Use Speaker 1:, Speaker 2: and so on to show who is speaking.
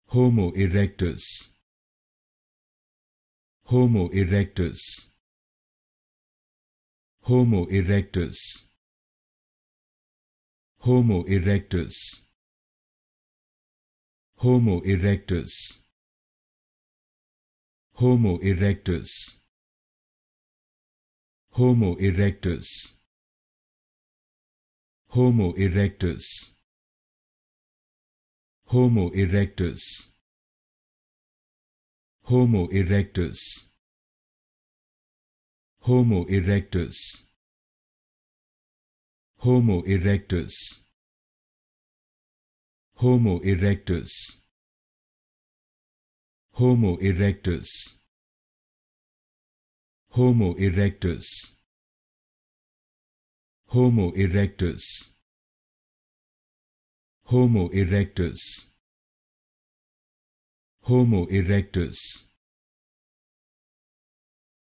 Speaker 1: Homo erectus, Homo erectus, Homo erectus, Homo erectus, Homo erectus, Homo erectus, Homo erectus, Homo erectus, Homo erectus, Homo erectus, Homo erectus, Homo erectus, Homo erectus, Homo erectus, Homo erectus, Homo erectus, Homo erectus, Homo erectus,